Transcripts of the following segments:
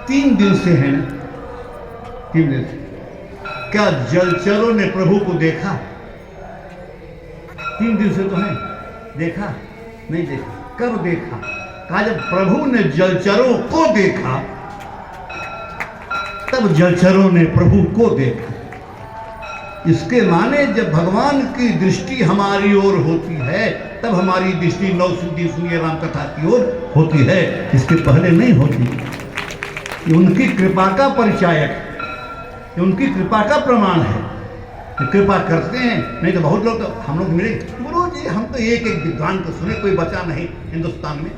3 दिन से है ना, 3 दिन से। क्या जलचरों ने प्रभु को देखा? 3 दिन से तो है, देखा नहीं देखा? कब देखा? कहा जब प्रभु ने जलचरों को देखा, तब जलचरों ने प्रभु को देखा। इसके माने जब भगवान की दृष्टि हमारी ओर होती है, तब हमारी दृष्टि नवसिद्धि सुनिए राम कथा की ओर होती है, इसके पहले नहीं होती। ये उनकी कृपा का परिचायक है, ये उनकी कृपा का प्रमाण है। ये कृपा करते हैं, नहीं तो बहुत लोग तो हम लोग मिले, गुरु जी हम तो एक एक विद्वान को सुने, कोई बचा नहीं हिंदुस्तान में,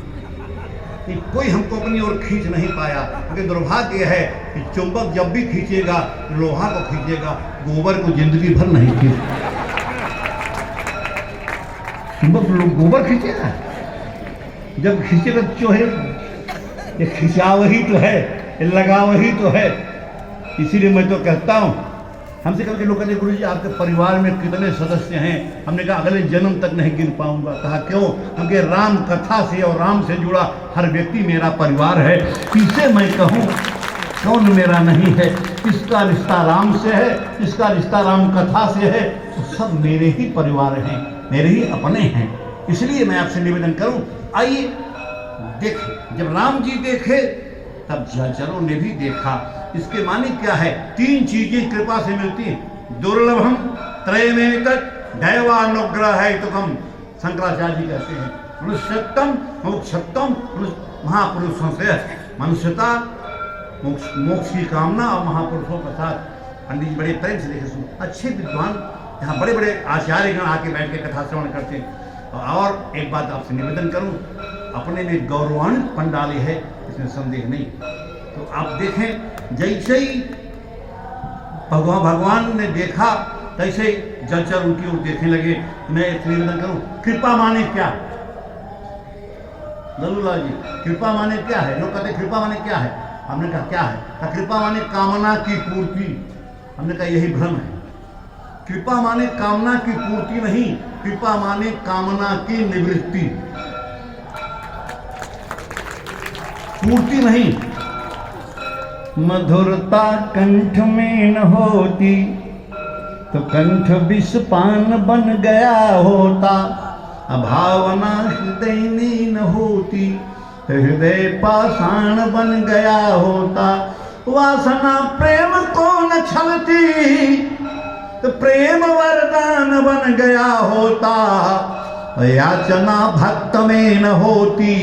कोई हमको अपनी ओर खींच नहीं पाया। क्योंकि दुर्भाग्य है कि चुंबक जब भी खींचेगा लोहा को खींचेगा, गोबर को जिंदगी भर नहीं खींच। चुंबक गोबर खींचेगा, जब खींचेगा जो है ये खिंचाव ही तो है, ये लगाव ही तो है। इसीलिए मैं तो कहता हूँ, हमसे कभी लोग कहते गुरु जी आपके परिवार में कितने सदस्य हैं? हमने कहा अगले जन्म तक नहीं गिन पाऊंगा। कहा क्यों? क्योंकि राम कथा से और राम से जुड़ा हर व्यक्ति मेरा परिवार है। किसे मैं कहूँ कौन मेरा नहीं है? किसका रिश्ता राम से है, किसका रिश्ता राम कथा से है, तो सब मेरे ही परिवार हैं, मेरे ही अपने हैं। इसलिए मैं आपसे निवेदन करूँ, आइए देखें। जब राम जी देखे तब जलचरों ने भी देखा। इसके माने क्या है? 3 चीजें कृपा से मिलती हैं। दुर्लभम त्रयमेतत् दैवानुग्रह है तो हम शंकराचार्य जी कहते हैं। मनुष्यत्तम मोक्षत्तम महापुरुषों से मनुष्यता मोक्ष की कामना और महापुरुषों के साथ। पंडित जी बड़े प्रेम से देखे सुन, अच्छे विद्वान यहाँ बड़े बड़े आचार्यगण आके बैठ के कथा श्रवण करते हैं। और एक बात आपसे निवेदन करूँ, अपने में गौरवान्वित पंडाली है, इसमें संदेह नहीं। तो आप देखें, जैसे ही भगवान ने देखा तैसे जलचर उनकी ओर देखने लगे। मैं एक निवेदन करूं, कृपा माने क्या? लल्लूलाल जी, कृपा माने क्या है? लोग कहते कृपा माने क्या है? हमने कहा क्या है? कहा कृपा माने कामना की पूर्ति। हमने कहा यही भ्रम है। कृपा माने कामना की पूर्ति नहीं, कृपा माने कामना की निवृत्ति, पूर्ति नहीं। मधुरता कंठ में न होती तो कंठ विषपान बन गया होता। अभावना हृदय में न होती तो हृदय पाषाण बन गया होता। वासना प्रेम को न छलती तो प्रेम वरदान बन गया होता। याचना भक्त में न होती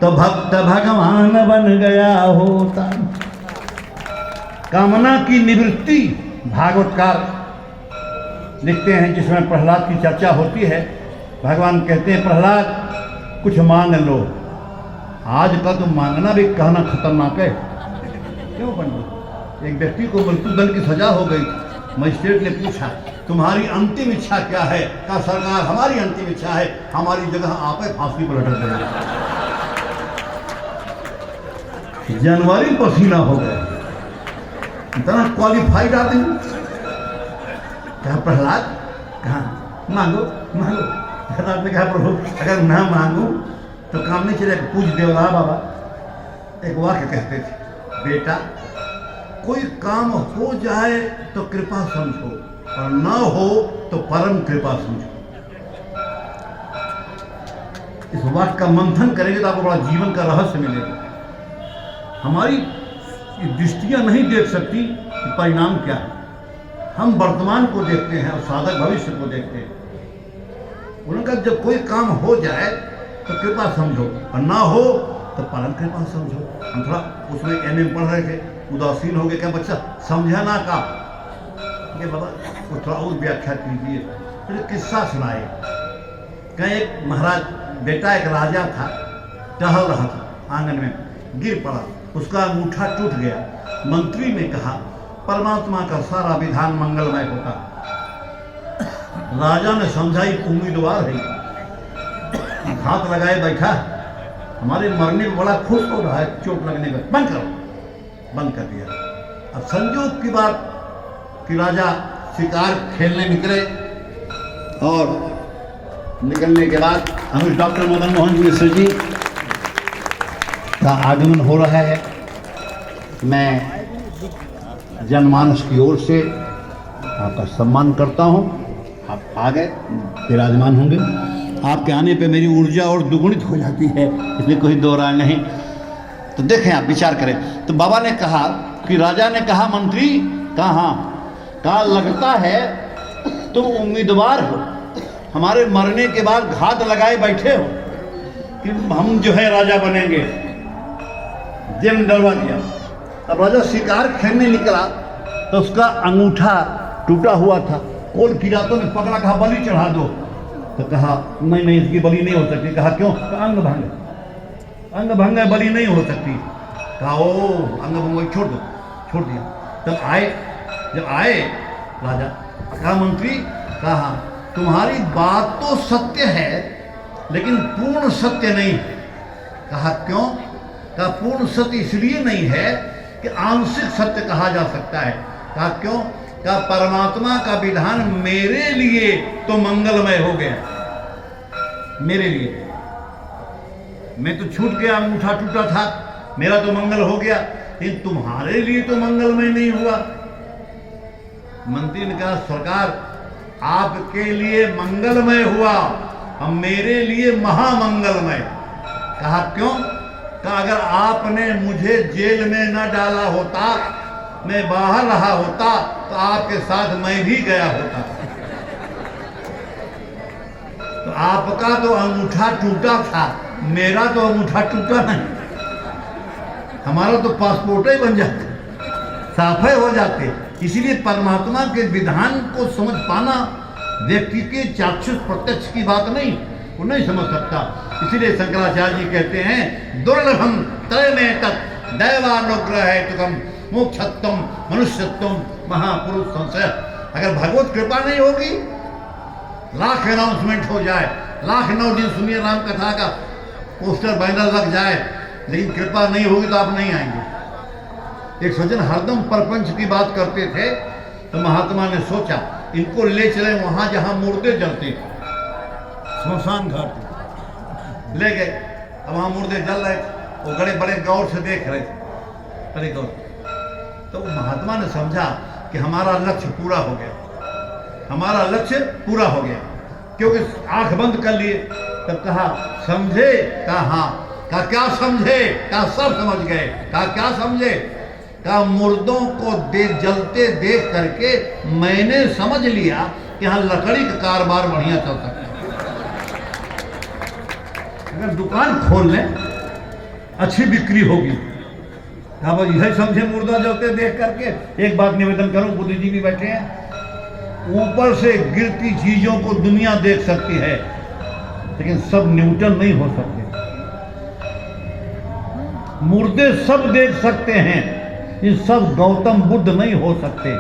तो भक्त भगवान बन गया होता। कामना की निवृत्ति भागवतकार लिखते हैं, जिसमें प्रहलाद की चर्चा होती है। भगवान कहते हैं प्रहलाद कुछ मांग लो। आज का तो मांगना भी कहना खतरनाक है। क्यों पंडित? एक व्यक्ति को मृत्युदंड की सजा हो गई। मजिस्ट्रेट ने पूछा तुम्हारी अंतिम इच्छा क्या है? कहा सरकार हमारी अंतिम इच्छा है हमारी जगह आप फांसी पर लटक गए। जनवरी पसीना हो गया, इतना क्वालिफाइड आदमी। कहा प्रहलाद कहा मांगो मांगो। प्रहलाद ने कहा प्रभु अगर ना मांगू तो काम नहीं चलेगा। पूज देवला बाबा एक वाक्य कहते थे, बेटा कोई काम हो जाए तो कृपा समझो और ना हो तो परम कृपा समझो। इस वाक्य का मंथन करेंगे तो आपको बड़ा जीवन का रहस्य मिलेगा। हमारी दृष्टियां नहीं देख सकती कि परिणाम क्या है। हम वर्तमान को देखते हैं और साधक भविष्य को देखते हैं। उनका जब कोई काम हो जाए तो कृपा समझो और ना हो तो परम कृपा समझो। हम थोड़ा उसमें एमए पढ़ रहे थे, उदासीन हो गए। क्या बच्चा समझा ना का? ये बाबा वो थोड़ा और व्याख्या कीजिए। फिर किस्सा सुनाए। कहीं एक महाराज बेटा एक राजा था, टहल रहा था आंगन में, गिर पड़ा, उसका अंगूठा टूट गया। मंत्री ने कहा परमात्मा का सारा विधान मंगलमय होता। राजा ने समझा एक उम्मीदवार है, हाथ लगाए बैठा, हमारे मरने में बड़ा खुश हो रहा है, चोट लगने का बंद करो। बंद कर दिया। अब संयोग की बात कि राजा शिकार खेलने निकले और निकलने के बाद हमें डॉक्टर मदन मोहन मिश्र जी का आगमन हो रहा है। मैं जनमानस की ओर से आपका सम्मान करता हूँ। आप आ गए, विराजमान होंगे। आपके आने पे मेरी ऊर्जा और दुगुणित हो जाती है, इसमें कोई दो राय नहीं। तो देखें, आप विचार करें। तो बाबा ने कहा कि राजा ने कहा, मंत्री कहा लगता है तुम उम्मीदवार हो, हमारे मरने के बाद घात लगाए बैठे हो कि हम जो है राजा बनेंगे। जेल में डलवा दिया। अब राजा शिकार खेलने निकला तो उसका अंगूठा टूटा हुआ था। कोल किरातों ने पकड़ा, कहा बलि चढ़ा दो। तो कहा नहीं इसकी बलि नहीं हो सकती। कहा क्यों? अंग भंग है, बलि नहीं हो सकती। कहा ओ अंग भंग छोड़ दो, छोड़ दिया। जब आए राजा, कहा मंत्री कहा तुम्हारी बात तो सत्य है लेकिन पूर्ण सत्य नहीं। कहा क्यों? कहा पूर्ण सत्य इसलिए नहीं है कि आंशिक सत्य कहा जा सकता है। कहा क्यों? कहा परमात्मा का विधान मेरे लिए तो मंगलमय हो गया, मेरे लिए। मैं तो छूट गया, अंगूठा टूटा था, मेरा तो मंगल हो गया, लेकिन तुम्हारे लिए तो मंगलमय नहीं हुआ। मंत्री ने कहा सरकार आपके लिए मंगलमय हुआ, हम मेरे लिए महामंगलमय। कहा क्यों? कहा अगर आपने मुझे जेल में न डाला होता, मैं बाहर रहा होता, तो आपके साथ मैं भी गया होता। तो आपका तो अंगूठा टूटा था, मेरा तो अंगूठा टूटा नहीं। हमारा तो पासपोर्ट ही बन जाते, साफे हो जाते। इसीलिए परमात्मा के विधान को समझ पाना व्यक्ति के चाक्षुष प्रत्यक्ष की बात नहीं, वो नहीं समझ सकता। इसीलिए शंकराचार्य जी कहते हैं दुर्लभम त्रय में तत् दैवानुग्रह है तुकम मोक्षत्वम मनुष्यत्वम महापुरुष संशय। अगर भगवत कृपा नहीं होगी, लाख अनाउंसमेंट हो जाए, लाख 9 दिन सुनिए राम कथा का पोस्टर बैनर लग जाए, लेकिन कृपा नहीं होगी तो आप नहीं आएंगे। एक सज्जन हरदम परपंच की बात करते थे, तो महात्मा ने सोचा इनको ले चले वहां जहां मुर्दे जलते थे, स्मशान घाट ले गए। अब वहां मुर्दे जल रहे थे, वो बड़े बड़े गौर से देख रहे थे, बड़े गौर। तो महात्मा ने समझा कि हमारा लक्ष्य पूरा हो गया, हमारा लक्ष्य पूरा हो गया, क्योंकि आंख बंद कर लिए। तब कहा समझे? कहा हाँ। कहा क्या समझे? कहा सब समझ गए। कहा क्या समझे? कहा मुर्दों को जलते देख करके मैंने समझ लिया कि हाँ लकड़ी का कारोबार बढ़िया चल सकता है। अगर दुकान खोल लें अच्छी बिक्री होगी। कहा भाई यही समझे मुर्दा जलते देख करके। एक बात निवेदन करूं, बुद्धि जी भी बैठे हैं, ऊपर से गिरती चीजों को दुनिया देख सकती है, लेकिन सब न्यूटन नहीं हो सकते। मुर्दे सब देख सकते हैं, ये सब गौतम बुद्ध नहीं हो सकते।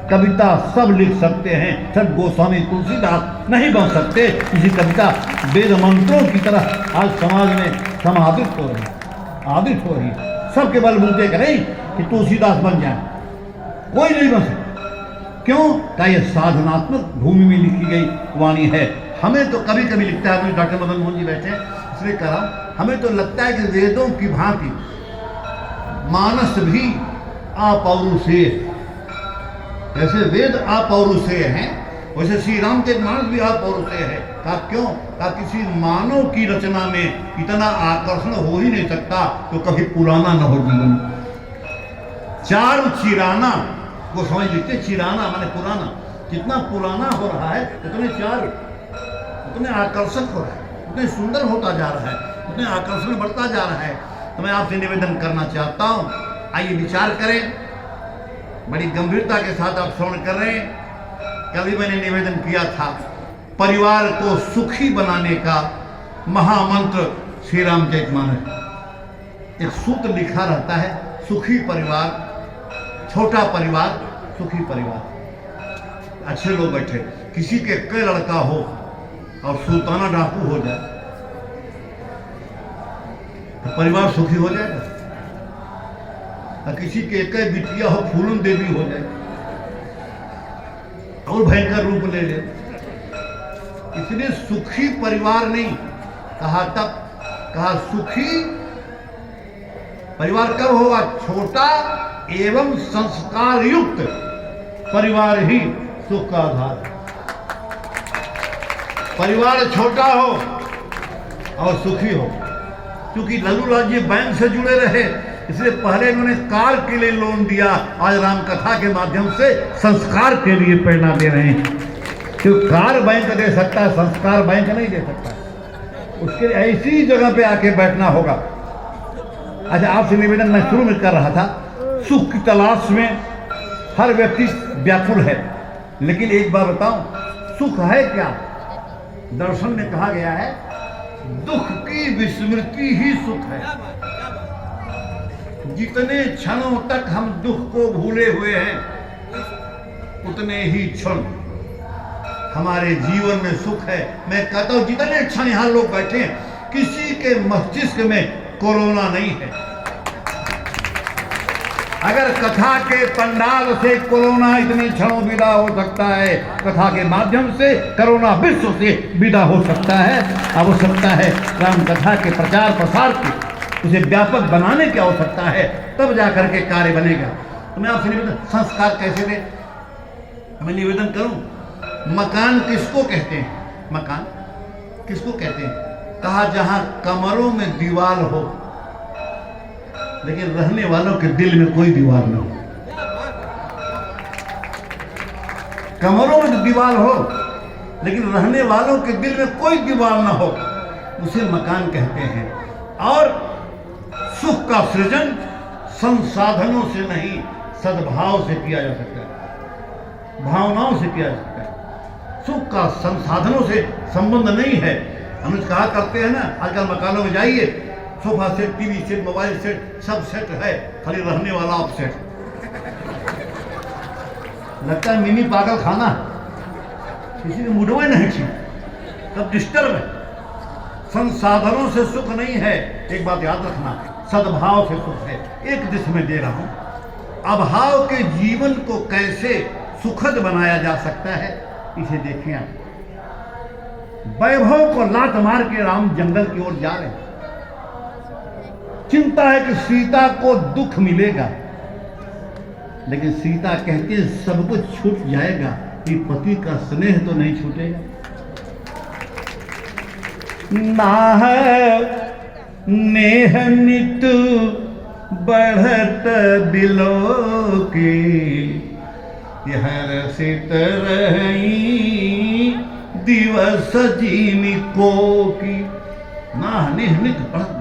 कविता सब लिख सकते हैं, सब गोस्वामी तुलसीदास नहीं बन सकते। इसी कविता वेद मंत्रों की तरह आज समाज में समादित हो रही, आदित हो रही। सबके बलबूते का नहीं कि तुलसीदास बन जाए, कोई नहीं बन सकता। क्यों? क्या ये साधनात्मक भूमि में लिखी गई वाणी है। हमें तो कभी कभी लिखता है, डॉक्टर मदन मोहन जी बैठे इसलिए कह रहा हूं, हमें तो लगता है कि वेदों की भांति मानस भी अपौरुषेय, जैसे वेद अपौरुषेय हैं, वैसे श्री राम के मानस भी अपौरुषेय है। कहा क्यों? कहा किसी मानव की रचना में इतना आकर्षण हो ही नहीं सकता तो कभी पुराना न हो जीवन। चार चिराना वो समझ लिखते, चिराना माने पुराना। जितना पुराना हो रहा है उतने आकर्षक हो रहा है, उतने सुंदर होता जा रहा है, उतने आकर्षण बढ़ता जा रहा है। तो मैं आपसे निवेदन करना चाहता हूं, आइए विचार करें। बड़ी गंभीरता के साथ आप श्रवण कर रहे हैं। कल मैंने निवेदन किया था, परिवार को सुखी बनाने का महामंत्र श्री रामचरितमानस। एक सूत्र लिखा रहता है, सुखी परिवार, छोटा परिवार, सुखी परिवार। अच्छे लोग बैठे, किसी के कई लड़का हो और सुल्ताना डाकू हो जाए तो परिवार सुखी हो जाएगा। और किसी के एक बिटिया हो फूलन देवी हो जाए और भयंकर रूप ले ले। इसलिए सुखी परिवार नहीं कहा, तब कहा सुखी परिवार कब होगा? छोटा एवं संस्कार युक्त परिवार ही सुख का आधार है। परिवार छोटा हो और सुखी हो। क्योंकि लल्लूलाल जी बैंक से जुड़े रहे, इसलिए पहले इन्होंने कार के लिए लोन दिया, आज राम कथा के माध्यम से संस्कार के लिए प्रेरणा दे रहे हैं। क्योंकि कार बैंक दे सकता है, संस्कार बैंक नहीं दे सकता। उसके लिए ऐसी जगह पे आके बैठना होगा। अच्छा, आपसे निवेदन मैं शुरू में कर रहा था, सुख की तलाश में हर व्यक्ति व्याकुल है, लेकिन एक बात बताऊं, सुख है क्या? दर्शन में कहा गया है दुख की विस्मृति ही सुख है। जितने क्षणों तक हम दुख को भूले हुए हैं, उतने ही क्षण हमारे जीवन में सुख है। मैं कहता हूं जितने क्षण यहां लोग बैठे हैं, किसी के मस्तिष्क में कोरोना नहीं है। अगर कथा के पंडाल से कोरोना इतने क्षणों विदा हो सकता है, कथा के माध्यम से कोरोना विश्व से विदा हो सकता है। आवश्यकता है राम कथा के प्रचार प्रसार की, उसे व्यापक बनाने की आवश्यकता है, तब जाकर के कार्य बनेगा। तो मैं आपसे निवेदन, संस्कार कैसे दे? मैं निवेदन करूं, मकान किसको कहते हैं? मकान किसको कहते हैं? कहा जहां कमरों में दीवार हो, लेकिन रहने वालों के दिल में कोई दीवार न हो। कमरों में तो दीवार हो, लेकिन रहने वालों के दिल में कोई दीवार न हो, उसे मकान कहते हैं। और सुख का सृजन संसाधनों से नहीं, सद्भाव से किया जा सकता है, भावनाओं से किया जा सकता है। सुख का संसाधनों से संबंध नहीं है। हम कहा करते हैं ना, आजकल मकानों में जाइए, sofa set, TV set, mobile set, सब सेट है, खाली रहने वाला ऑफ सेट। लगता है मिनी पागल खाना, किसी ने मुडवे नहीं की, सब डिस्टर्ब है। संसाधनों से सुख नहीं है, एक बात याद रखना, सद्भाव से सुख है। एक दिश में दे रहा हूं, अभाव के जीवन को कैसे सुखद बनाया जा सकता है, इसे देखें आप। वैभव को लात मार के राम जंगल की ओर जा रहे हैं। चिंता है कि सीता को दुख मिलेगा, लेकिन सीता कहती है सब कुछ छूट जाएगा, कि पति का स्नेह तो नहीं छूटेगा। नाह नेह नित बढ़त बिलो की, यह रसित रही दिवस जीनी को की। नाह नेह नित बढ़त,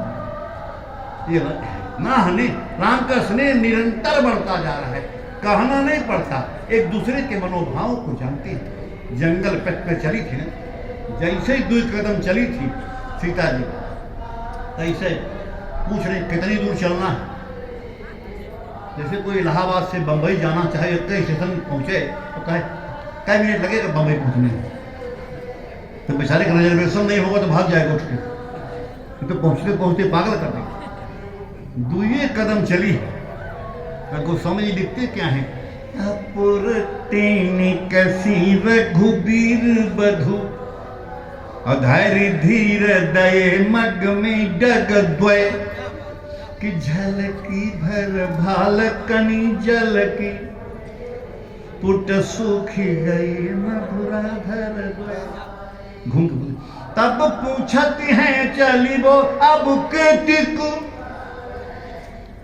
नाह ने राम का स्नेह निरंतर बढ़ता जा रहा है, कहना नहीं पड़ता, एक दूसरे के मनोभाव को जानते हैं। जंगल पथ पे चली थी ना, जैसे ही 2 कदम चली थी सीता जी, तैसे पूछ रहे कितनी दूर चलना है। जैसे कोई इलाहाबाद से बंबई जाना चाहे, कई स्टेशन पहुंचे तो कहे कई मिनट लगेगा बंबई पहुंचने में, तो बेचारे का रिजर्वेशन नहीं होगा तो भाग जाएगा उठ के, तो पहुंचते पहुंचते पागल कर देंगे। 2 कदम चली, गोस्वामी जी लिखते क्या है, कसी रघुबीर बधु, अधैर्य धीर दये मग में डग द्वय, कि झलकी भर भाल कनी जल की, पुट सूखी गई मधुराधर द्वय। घूम के तब पूछती हैं चली वो अब के को,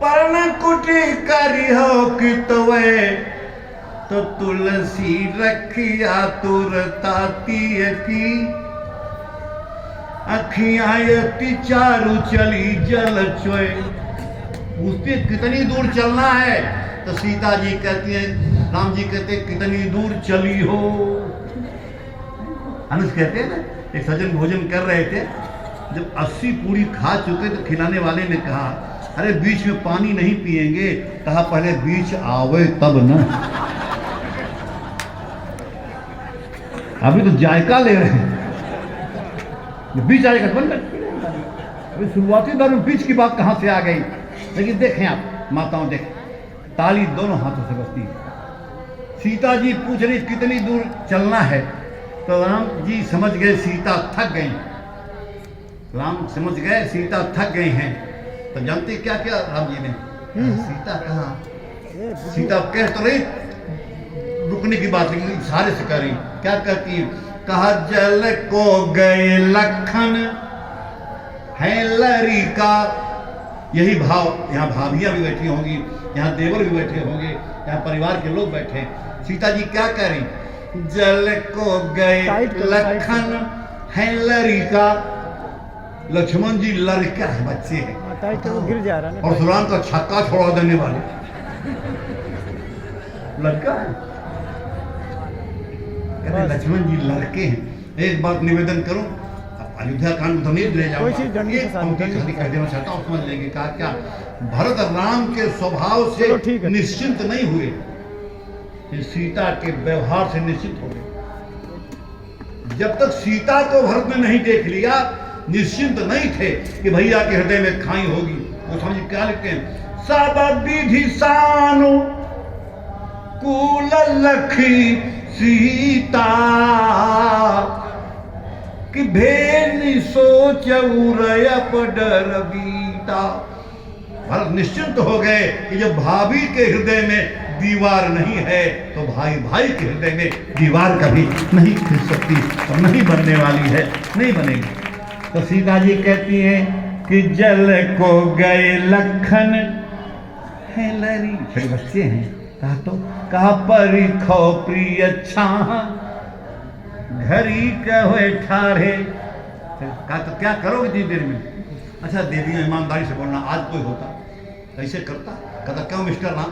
पर्ण कुटी करी हो कि तवे, तो तुलसी रखी आतुर ताती की, अखियायती चारू चली जल चोए। पूछते कितनी दूर चलना है, तो सीता जी कहती है, राम जी कहते कितनी दूर चली हो। अनुज कहते हैं ना, एक सज्जन भोजन कर रहे थे, जब 80 पूरी खा चुके तो खिलाने वाले ने कहा, अरे बीच में पानी नहीं पिएंगे? कहा पहले बीच आवे तब न, अभी तो जायका ले रहे हैं, बीच आएगा बंद। अभी शुरुआती दौर में बीच की बात कहां से आ गई? लेकिन देखें आप माताओं, देखें ताली दोनों हाथों से बजती है। सीता जी पूछ रही कितनी दूर चलना है, तो राम जी समझ गए सीता थक गई। राम समझ गए सीता थक गई हैं, तो जानते क्या क्या राम जी ने, सीता कहाँ, सीता कह तो रही रुकने की बात, लेकिन इशारे से कह रही, क्या कहती है, कहा जल को गए लखन है लरी का। यही भाव यहाँ भाभियां भी बैठी होंगी, यहाँ देवर भी बैठे होंगे, यहाँ परिवार के लोग बैठे। सीता जी क्या कह रही, जल को गए लखन है लरी का। लक्ष्मण जी लड़का है, बच्चे हैं, तो गिर जा रहा है और सुराम का छक्का छोड़ा देने वाले लड़का है। कहते लक्ष्मण जी लड़के हैं। एक बात निवेदन करूं, अयोध्या कांड तो नहीं ले जाऊंगा, एक पंक्ति खाली कह देना चाहता हूं, समझ लेंगे। कहा क्या, भरत राम के स्वभाव से निश्चिंत नहीं हुए, सीता के व्यवहार से निश्चिंत हो गए। जब तक सीता को भरत ने नहीं देख लिया, निश्चिंत नहीं थे कि भैया के हृदय में खाई होगी। वो समझ क्या लिखते हैं, सब विधि सानु कुल लखी सीता कि भेनि सोच उरयप डर बीता। भरत निश्चिंत हो गए कि जब भाभी के हृदय में दीवार नहीं है तो भाई भाई के हृदय में दीवार कभी नहीं खिंच सकती और नहीं बनने वाली है, नहीं बनेगी। तो सीता जी कहती हैं कि जल को गए लखन है लरी, छोटे बच्चे हैं। कहा तो कहा परिखो प्रिय छाह घरी कहे ठाढ़े। कहा तो क्या करोगे जी देर में। अच्छा दे दिया, ईमानदारी से बोलना, आज कोई होता ऐसे करता, कहता क्यों मिस्टर राम,